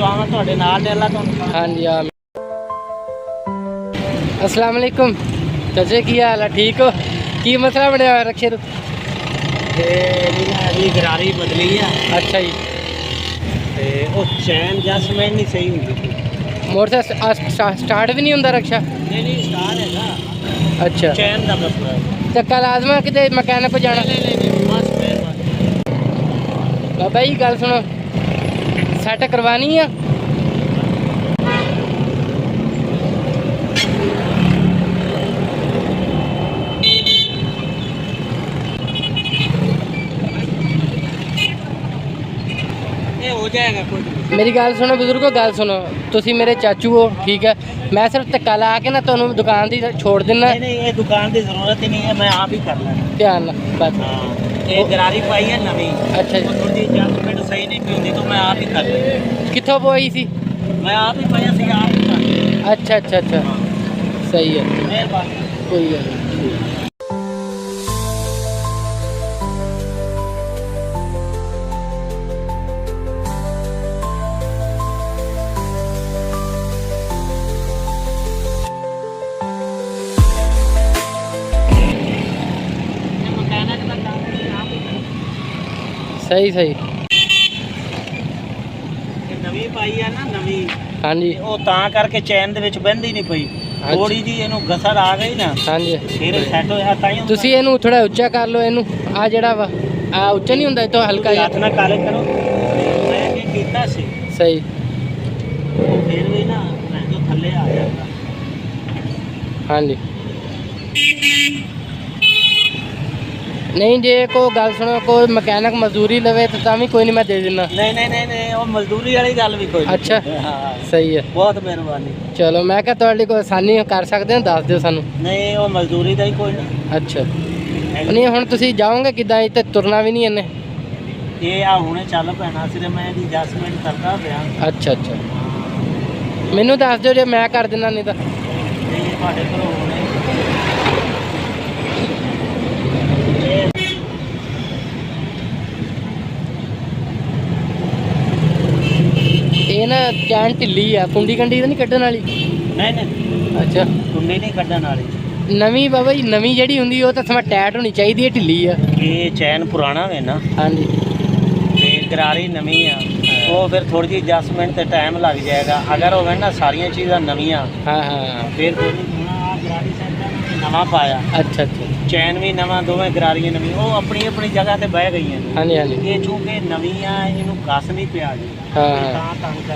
दुआवां तुहाडे नाल ने, अल्लाह तुहानू। हाँ जी हाँ। अस्सलाम वालेकुम चाचे, की हाल है? ठीक हो? की मसला बनया होया रक्शे दा? ये गरारी बदली है अच्छा जी। ते ओ चैन जसमेंट नहीं सही हुंदी। मोटरसाइकिल स्टार्ट भी नहीं होंदा रक्शा? नहीं स्टार है अच्छा चैन का मसला है। तो कल आजमा किते मकैनिक को जाना? नहीं बस मेहरबानी। बाबा जी गल सुनो, सैट करवानी है? ये हो जाएगा कोई। मेरी गल सुनो बजुर्गो, गल सुनो, तुसी मेरे चाचू हो ठीक है, मैं सिर्फ धक्का ला के ना तुहानू दुकान दी छोड़ देना। नहीं ये दुकान की जरूरत ही नहीं है, मैं आप ही कर लेना। ध्यान नाल बस। हाँ ये गरारी पाई है नवी। अच्छा जी। थोड़ी एडजस्टमेंट सही नहीं होती तो मैं आप ही कर लेना। कित्थों पई सी? मैं आप ही पाया सी, आप ही कर लेना। अच्छा अच्छा अच्छा सही है, मेहरबानी। कोई गल नहीं। सही सही। नवी पाई है ना नवी, हाँ जी ਉਹ ਤਾਂ ਕਰਕੇ ਚੈਨ ਦੇ ਵਿੱਚ ਬਹਿੰਦੀ ਨਹੀਂ ਪਈ। ਥੋੜੀ ਜੀ ਇਹਨੂੰ ਗਸਰ ਆ ਗਈ ਨਾ, हाँ जी। ਫਿਰ ਸੈੱਟ ਹੋਇਆ ਤਾਂ ਹੀ ਹੁੰਦਾ। ਤੁਸੀਂ ਇਹਨੂੰ ਥੋੜਾ ਉੱਚਾ ਕਰ ਲਓ, ਇਹਨੂੰ ਆ ਜਿਹੜਾ ਵਾ ਆ ਉੱਚਾ ਨਹੀਂ ਹੁੰਦਾ, ਇਹ ਤੋਂ ਹਲਕਾ ਹੱਥ ਜਿਹਾ। ਨਾਲ ਕਾਲੇ ਕਰੋ। ਮੈਂ ਕੀ ਕੀਤਾ ਸੀ, ਸਹੀ। ਉਹ ਫਿਰ ਵੀ ਨਾ ਮੈਂ ਤੋਂ ਥੱਲੇ ਆ ਜਾਂਦਾ। हाँ जी नहीं जे को गल सुनो, कोई मकैनिक मजदूरी लवे तो तां कोई नहीं, मैं दे देना। नहीं ਉਹ ਮਜ਼ਦੂਰੀ ਵਾਲੀ ਗੱਲ ਵੀ ਕੋਈ ਨਹੀਂ। अच्छा ਹਾਂ सही है। ਬਹੁਤ ਮਿਹਰਬਾਨੀ। चलो मैं क्या ਤੁਹਾਡੀ ਕੋਈ ਆਸਾਨੀ ਕਰ ਸਕਦੇ ਹੋ, ਦੱਸ ਦਿਓ ਸਾਨੂੰ। ਨਹੀਂ ਉਹ ਮਜ਼ਦੂਰੀ ਦਾ ਹੀ ਕੋਈ ਨਹੀਂ। ਅੱਛਾ ਨਹੀਂ ਹੁਣ ਤੁਸੀਂ ਜਾਓਗੇ ਕਿੱਦਾਂ? ਇੱਥੇ ਤੁਰਨਾ ਵੀ ਨਹੀਂ ਇਹਨੇ। ਇਹ ਆ ਹੁਣੇ ਚੱਲ ਪੈਣਾ ਸੀ ਤੇ ਮੈਂ ਇਹਦੀ ਐਡਜਸਟਮੈਂਟ ਕਰਦਾ ਪਿਆ। ਅੱਛਾ ਅੱਛਾ ਮੈਨੂੰ ਦੱਸ ਦਿਓ ਜੇ ਮੈਂ ਕਰ ਦਿੰਦਾ, ਨਹੀਂ ਤਾਂ ਇਹ ਤੁਹਾਡੇ ਕੋਲ ਹੁਣੇ ਇਹ ਨਾ ਚੈਨ ਢਿੱਲੀ ਆ, ਕੁੰਡੀ ਕੰਡੀ ਤਾਂ ਨਹੀਂ ਕੱਢਣ ਵਾਲੀ? ਨਹੀਂ ਅੱਛਾ ਕੁੰਡੀ ਨਹੀਂ ਕੱਢਣ ਵਾਲੀ। ਨਵੀਂ ਬਾਬਾ ਜੀ, ਨਵੀਂ ਜਿਹੜੀ ਹੁੰਦੀ ਉਹ ਤਾਂ ਸਮਾਂ ਟਾਈਟ ਹੋਣੀ ਚਾਹੀਦੀ ਹੈ, ਢਿੱਲੀ ਆ। ਇਹ ਚੈਨ ਪੁਰਾਣਾ ਵੇ ਨਾ ਹਾਂਜੀ ਤੇ ਗਰਾਰੀ ਨਵੀਂ ਆ, ਉਹ ਫਿਰ ਥੋੜੀ ਜਿਹੀ ਐਡਜਸਟਮੈਂਟ ਤੇ ਟਾਈਮ ਲੱਗ ਜਾਏਗਾ। ਅਗਰ ਹੋਵੇ ਨਾ ਸਾਰੀਆਂ ਚੀਜ਼ਾਂ ਨਵੀਆਂ ਹਾਂ ਹਾਂ ਫਿਰ ਕੋਈ ਨਹੀਂ। ਹੁਣ ਆ ਗਰਾਰੀ ਸੈੱਟ ਨਵਾਂ ਪਾਇਆ, ਅੱਛਾ ਅੱਛਾ ਚੈਨ ਵੀ ਨਵਾਂ, ਦੋਵੇਂ ਗਰਾਰੀਆਂ ਨਵੀਂ, ਉਹ ਆਪਣੀ ਆਪਣੀ ਜਗ੍ਹਾ ਤੇ ਬਹਿ ਗਈਆਂ ਨੇ। ਹਾਂਜੀ ਹਾਂਜੀ ਇਹ ਚੂੰਕਿ ਨਵੀਂ ਆ, ਇਹਨੂੰ ਘਸ ਨਹੀਂ ਪਿਆ ਜੀ, ਹਾਂ ਹਾਂ ਤਾਂ ਤੰਗ ਕਰ